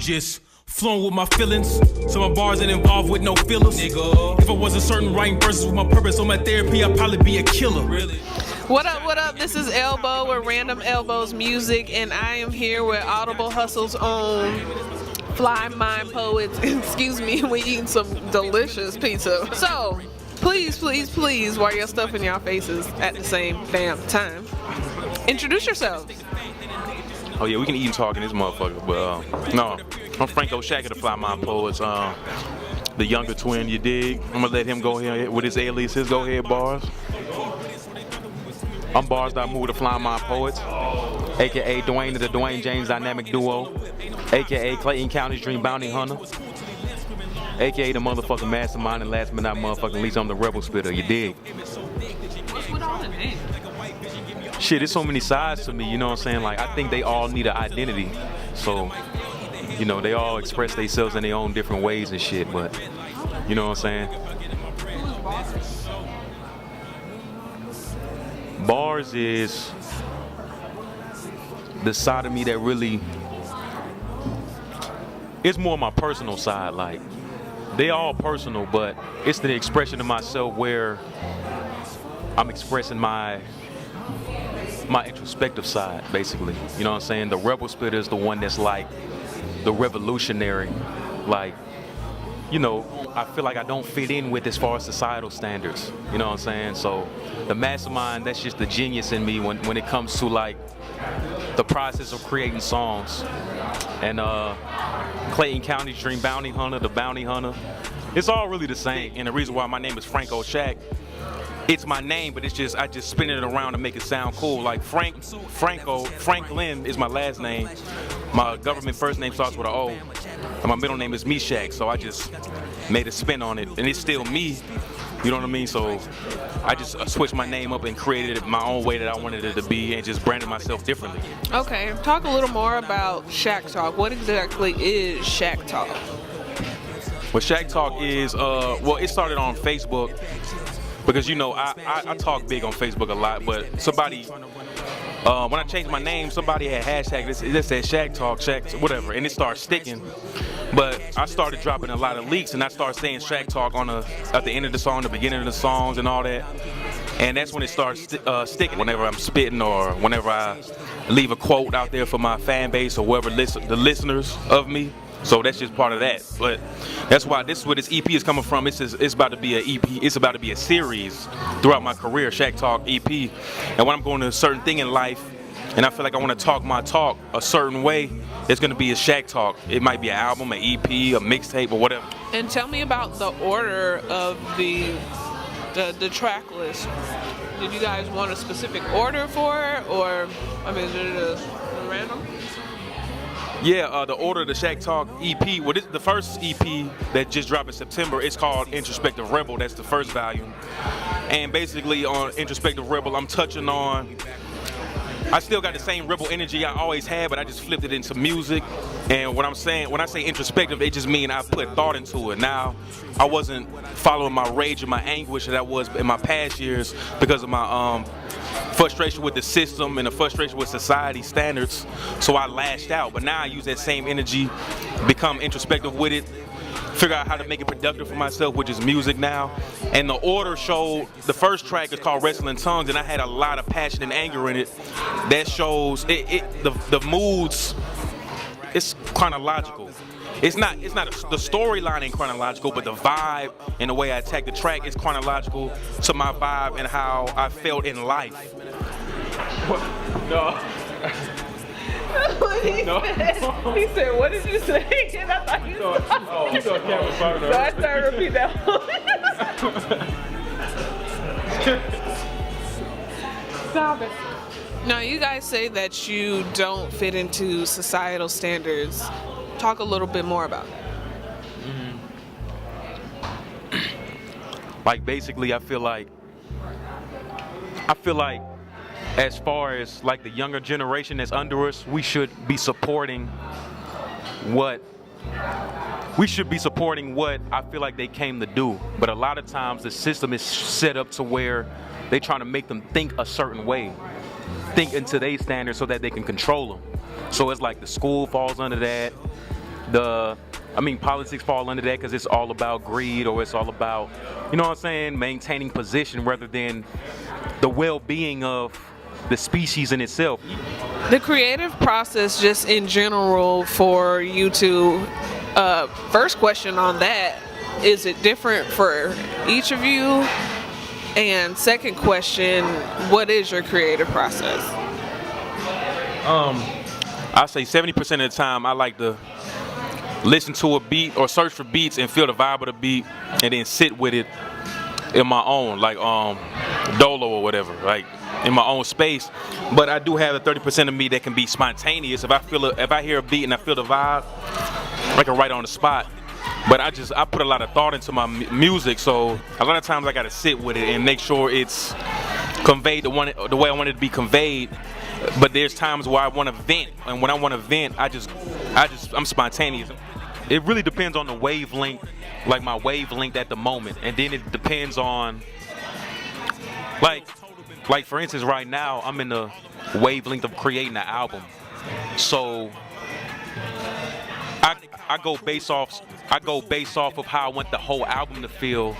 just flowing with my feelings, so my bars ain't involved with no fillers. Nigga, if I wasn't certain writing verses with my purpose on my therapy, I'd probably be a killer. Really? What up, what up? This is Elbow with Random Elbows Music, and I am here with Audible Hustle's own FlyMind Poets. Excuse me, we eating some delicious pizza. So, please, please, please, while you're stuffing y'all faces at the same damn time, introduce yourselves. Oh yeah, we can eat and talk in this motherfucker, but no, I'm Franco Shack of the FlyMind Poets, the younger twin, you dig? I'm gonna let him go here with his alias, his go ahead bars. I'm Bars.Move, the FlyMind Poets, aka Dwayne of the Dwayne James Dynamic Duo, aka Clayton County's Dream Bounty Hunter, aka the motherfucking mastermind, and last but not motherfucking least, I'm the rebel spitter, you dig? What's with all the names? Shit, there's so many sides to me, you know what I'm saying? Like, I think they all need an identity. So, you know, they all express themselves in their own different ways and shit, but, you know what I'm saying? Bars is the side of me that really, it's more my personal side. Like, they all personal, but it's the expression of myself where I'm expressing my introspective side, basically. You know what I'm saying? The rebel spitter is the one that's like the revolutionary. Like, you know, I feel like I don't fit in with as far as societal standards. You know what I'm saying? So the mastermind, that's just the genius in me when it comes to like the process of creating songs. And Clayton County's Dream Bounty Hunter, the Bounty Hunter, it's all really the same. And the reason why my name is Franco Shack, it's my name, but it's just, I just spin it around to make it sound cool. Like Franklin is my last name. My government first name starts with an O, and my middle name is Meshack, so I just made a spin on it, and it's still me, you know what I mean? So I just switched my name up and created it my own way that I wanted it to be, and just branded myself differently. Okay, talk a little more about Shack Talk. What exactly is Shack Talk? What Shack Talk is, well, it started on Facebook, because, you know, I talk big on Facebook a lot, but somebody, when I changed my name, somebody had hashtag this said Shack Talk, Shack, whatever, and it started sticking. But I started dropping a lot of leaks, and I started saying Shack Talk at the end of the song, the beginning of the songs, and all that. And that's when it starts sticking. Whenever I'm spitting, or whenever I leave a quote out there for my fan base or whoever the listeners of me. So that's just part of that. But that's why this is where this EP is coming from. It's about to be an EP. It's about to be a series throughout my career, Shack Talk EP. And when I'm going to a certain thing in life, and I feel like I want to talk my talk a certain way, it's going to be a Shack Talk. It might be an album, an EP, a mixtape, or whatever. And tell me about the order of the track list. Did you guys want a specific order for it, or I mean, is it a random? Yeah, the order of the Shack Talk EP, well, the first EP that just dropped in September, it's called Introspective Rebel. That's the first volume. And basically on Introspective Rebel, I'm touching on, I still got the same rebel energy I always had, but I just flipped it into music. And what I'm saying, when I say introspective, it just means I put thought into it. Now, I wasn't following my rage and my anguish that I was in my past years because of my frustration with the system and the frustration with society standards. So I lashed out, but now I use that same energy, become introspective with it, figure out how to make it productive for myself, which is music now. And the order showed, the first track is called Wrestling Tongues, and I had a lot of passion and anger in it. That shows the moods. It's chronological. It's not the storyline ain't chronological, but the vibe and the way I attack the track is chronological to my vibe and how I felt in life. No. He said, what did you say? And I thought you said, so I started to repeat that one. Stop it. Now, you guys say that you don't fit into societal standards. Talk a little bit more about that. Like, basically, I feel like as far as like the younger generation that's under us, we should be supporting what I feel like they came to do. But a lot of times the system is set up to where they trying to make them think a certain way, think into their standards so that they can control them. So it's like the school falls under that. politics fall under that because it's all about greed, or it's all about, you know what I'm saying, maintaining position rather than the well-being of the species in itself. The creative process just in general for you two, first question on that, is it different for each of you? And second question, what is your creative process? I say 70% of the time I like to listen to a beat or search for beats and feel the vibe of the beat and then sit with it in my own, like dolo or whatever, like in my own space. But I do have the 30% of me that can be spontaneous. If I hear a beat and I feel the vibe, I can write on the spot. But I put a lot of thought into my music, so a lot of times I gotta sit with it and make sure it's conveyed the way I want it to be conveyed. But there's times where I want to vent, and when I want to vent, I'm spontaneous. It really depends on the wavelength, like my wavelength at the moment, and then it depends on, like for instance, right now I'm in the wavelength of creating an album, so I go based off of how I want the whole album to feel,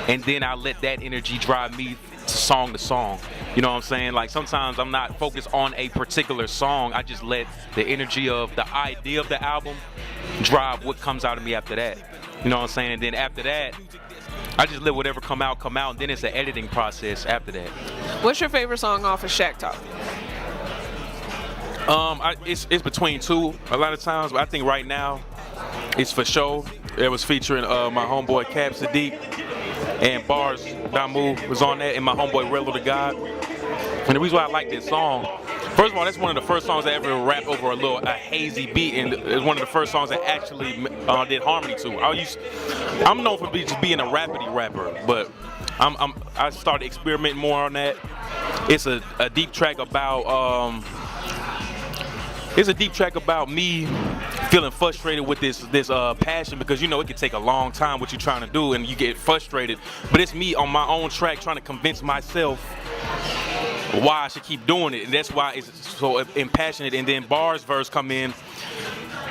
and then I let that energy drive me song to song. You know what I'm saying? Like sometimes I'm not focused on a particular song. I just let the energy of the idea of the album drive what comes out of me after that. You know what I'm saying? And then after that, I just let whatever come out, and then it's an editing process after that. What's your favorite song off of Shack Talk? It's between two a lot of times, but I think right now it's For Show. It was featuring my homeboy Cap Sadiq, and Bars Damu was on that, and my homeboy Rello the God. And the reason why I like this song, first of all, that's one of the first songs I ever rapped over a hazy beat, and it's one of the first songs I actually did harmony to. I'm known for just being a rapidy rapper, but I started experimenting more on that. It's a deep track about me feeling frustrated with this passion, because you know it can take a long time what you're trying to do and you get frustrated, but it's me on my own track trying to convince myself why I should keep doing it, and that's why it's so impassionate. And then Bars verse come in,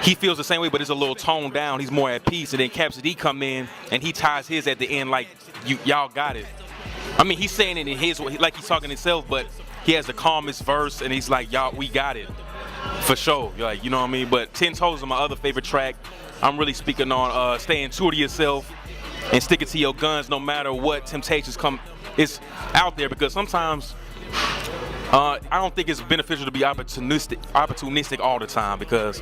he feels the same way, but it's a little toned down, he's more at peace. And then Caps D come in and he ties his at the end like y'all got it. I mean, he's saying it in his way, like he's talking himself, but he has the calmest verse and he's like, y'all, we got it. For sure, like, you know what I mean? But 10 Toes is my other favorite track. I'm really speaking on staying true to yourself and sticking to your guns no matter what temptations come is out there, because sometimes I don't think it's beneficial to be opportunistic all the time, because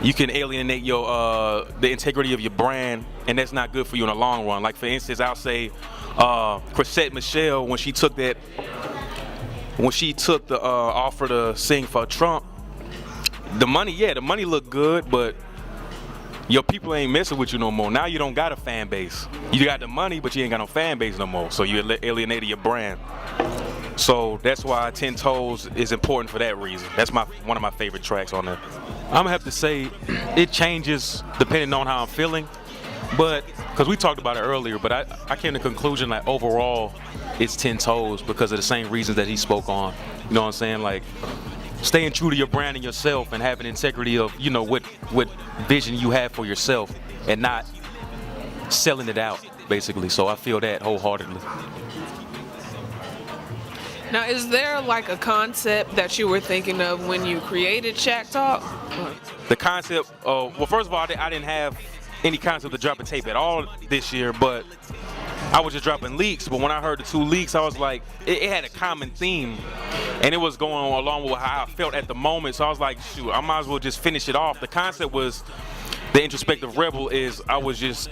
you can alienate your the integrity of your brand, and that's not good for you in the long run. Like for instance, I'll say Chrisette Michele, when she took the offer to sing for Trump, the money looked good, but your people ain't messing with you no more. Now you don't got a fan base. You got the money, but you ain't got no fan base no more. So you alienated your brand. So that's why 10 Toes is important for that reason. That's one of my favorite tracks on there. I'm gonna have to say it changes depending on how I'm feeling, but because we talked about it earlier, but I came to the conclusion that overall it's 10 Toes because of the same reasons that he spoke on. You know what I'm saying? Like staying true to your brand and yourself, and having integrity of, you know, what vision you have for yourself, and not selling it out, basically. So I feel that wholeheartedly. Now, is there like a concept that you were thinking of when you created Shack Talk? The concept, well, first of all, I didn't have any concept of dropping tape at all this year, but I was just dropping leaks. But when I heard the 2 leaks, I was like, it had a common theme, and it was going along with how I felt at the moment. So I was like, shoot, I might as well just finish it off. The concept was, the introspective rebel is, I was just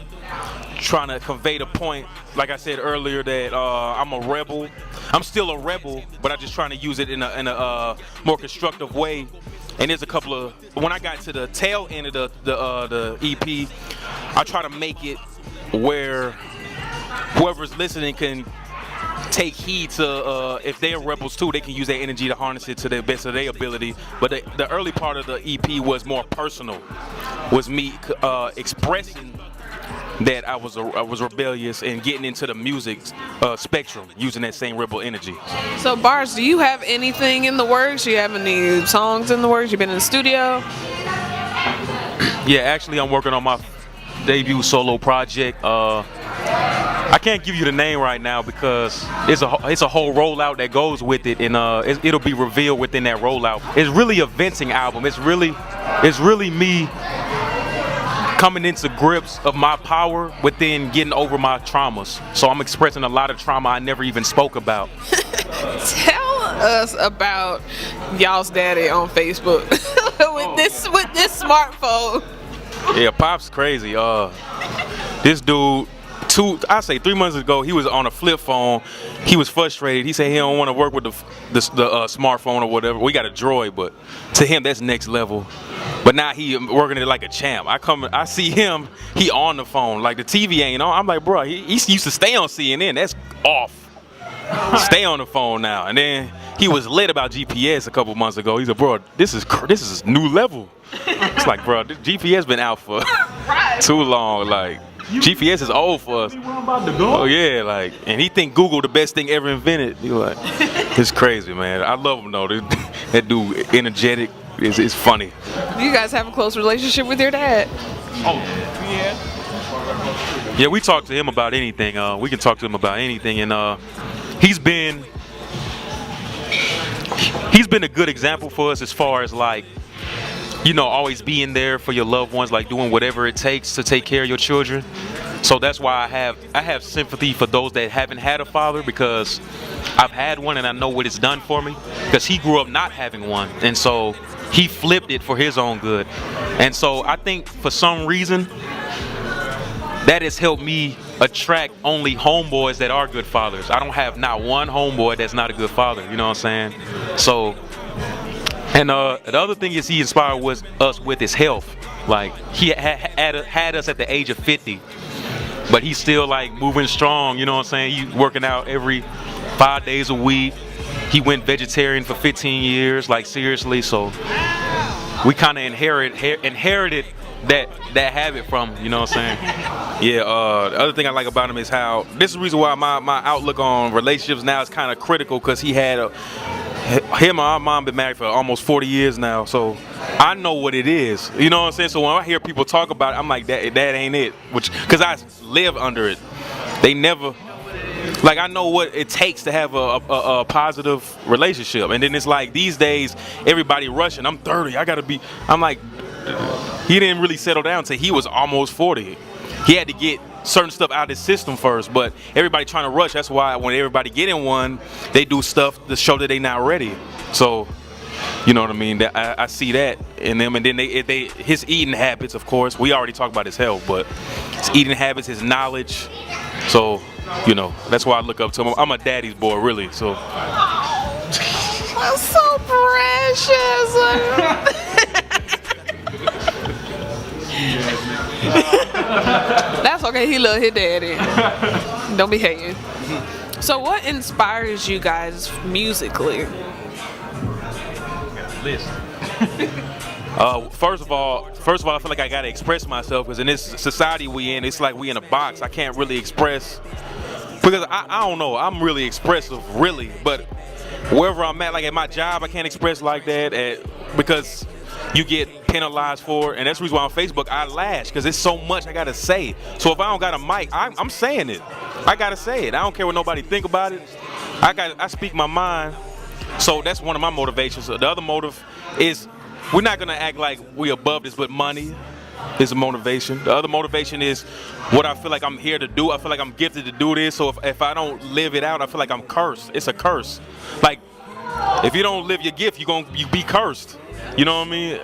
trying to convey the point, like I said earlier, that I'm a rebel. I'm still a rebel, but I'm just trying to use it in a more constructive way. And there's a couple of, when I got to the tail end of the EP, I try to make it where whoever's listening can take heed to, if they're rebels too, they can use their energy to harness it to the best of their ability. But the early part of the EP was more personal, was me expressing that I was rebellious and getting into the music spectrum, using that same rebel energy. So Bars, do you have anything in the works? Do you have any songs in the works? You've been in the studio? Yeah, actually, I'm working on my debut solo project. I can't give you the name right now because it's a whole rollout that goes with it, and it'll be revealed within that rollout. It's really a venting album. It's really me coming into grips of my power within getting over my traumas. So I'm expressing a lot of trauma I never even spoke about. Tell us about y'all's daddy on Facebook with this smartphone. Yeah, Pop's crazy. This dude, 3 months ago, he was on a flip phone. He was frustrated. He said he don't want to work with the smartphone or whatever. We got a Droid, but to him that's next level. But now he working it like a champ. I see him. He on the phone like the TV ain't on. I'm like, bro, he used to stay on CNN. That's off. Stay on the phone now. And then he was lit about GPS a couple months ago. He said, bro, this is new level. It's like, bro, this GPS been out for too long. Like, GPS is old for us. Oh yeah, like, and he think Google the best thing ever invented. He like, it's crazy, man. I love him though. That dude, energetic. It's funny. You guys have a close relationship with your dad? Oh yeah. Yeah, we talk to him about anything. We can talk to him about anything, and he's been a good example for us as far as like, you know, always being there for your loved ones, like doing whatever it takes to take care of your children. So that's why I have sympathy for those that haven't had a father, because I've had one and I know what it's done for me, because he grew up not having one, and so he flipped it for his own good. And so I think for some reason that has helped me attract only homeboys that are good fathers. I don't have not one homeboy that's not a good father, you know what I'm saying? So, and the other thing is he inspired us with his health. Like, he had us at the age of 50, but he's still like moving strong, you know what I'm saying? He's working out every 5 days a week. He went vegetarian for 15 years, like seriously. So we kind of inherited that habit from him, you know what I'm saying? Yeah, the other thing I like about him is how, this is the reason why my outlook on relationships now is kind of critical, because him and our mom been married for almost 40 years now, so I know what it is, you know what I'm saying? So when I hear people talk about it, I'm like, that ain't it, because I live under it. They never, like, I know what it takes to have a positive relationship, and then it's like these days everybody rushing. I'm 30, I'm like, he didn't really settle down till he was almost 40. He had to get certain stuff out of his system first, but everybody trying to rush. That's why when everybody get in one, they do stuff to show that they not ready. So, you know what I mean? I see that in them, and then his eating habits, of course. We already talked about his health, but his eating habits, his knowledge. So, you know, that's why I look up to him. I'm a daddy's boy, really. So. That's so precious. That's okay. He love his daddy. Don't be hating. So, what inspires you guys musically? First of all, I feel like I gotta express myself, because in this society we in, it's like we in a box. I can't really express, because I don't know. I'm really expressive, really, but wherever I'm at, like at my job, I can't express like that because you get penalized for it. And that's the reason why on Facebook I lash, because it's so much I gotta say. So if I don't got a mic, I'm saying it. I gotta say it. I don't care what nobody think about it. I speak my mind. So that's one of my motivations. The other motive is we're not gonna act like we above this, but money is a motivation. The other motivation is what I feel like I'm here to do. I feel like I'm gifted to do this. So if I don't live it out, I feel like I'm cursed. It's a curse. Like, if you don't live your gift, you be cursed. You know what I mean?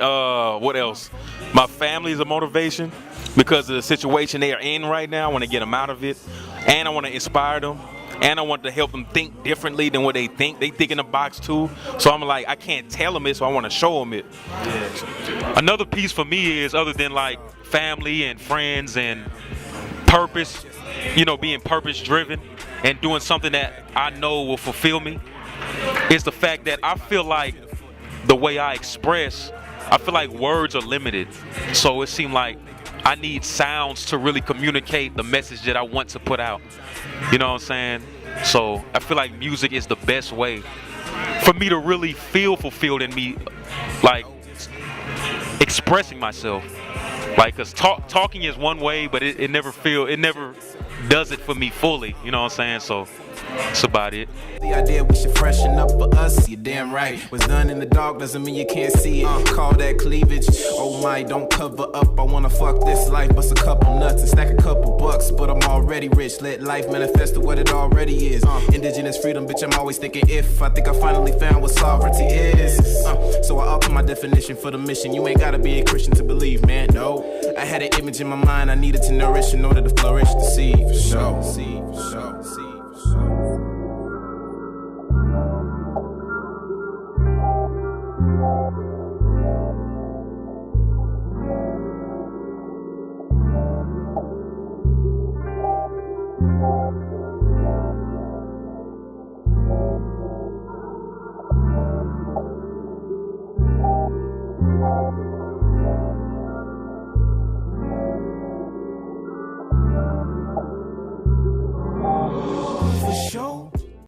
What else? My family is a motivation, because of the situation they are in right now. I want to get them out of it, and I want to inspire them, and I want to help them think differently than what they think. They think in a box too. So I'm like, I can't tell them it, so I want to show them it. Yeah. Another piece for me is, other than like family and friends and purpose, you know, being purpose driven and doing something that I know will fulfill me, is the fact that I feel like the way I express, I feel like words are limited. So it seemed like I need sounds to really communicate the message that I want to put out. You know what I'm saying? So I feel like music is the best way for me to really feel fulfilled in me, like expressing myself. Like, cause talking is one way, but it never does it for me fully. You know what I'm saying? So that's about it. The idea we should freshen up for us, you're damn right. What's done in the dark doesn't mean you can't see it. Call that cleavage. Oh my, don't cover up. I wanna fuck this life, bust a couple nuts and stack a couple bucks. But I'm already rich. Let life manifest to what it already is. Indigenous freedom, bitch. I'm always thinking if. I think I finally found what sovereignty is. So I alter my definition for the mission. You ain't gotta be a Christian to believe, man. No, I had an image in my mind I needed to nourish in order to flourish. The seed, for sure. Seed, for sure. Seed, for sure.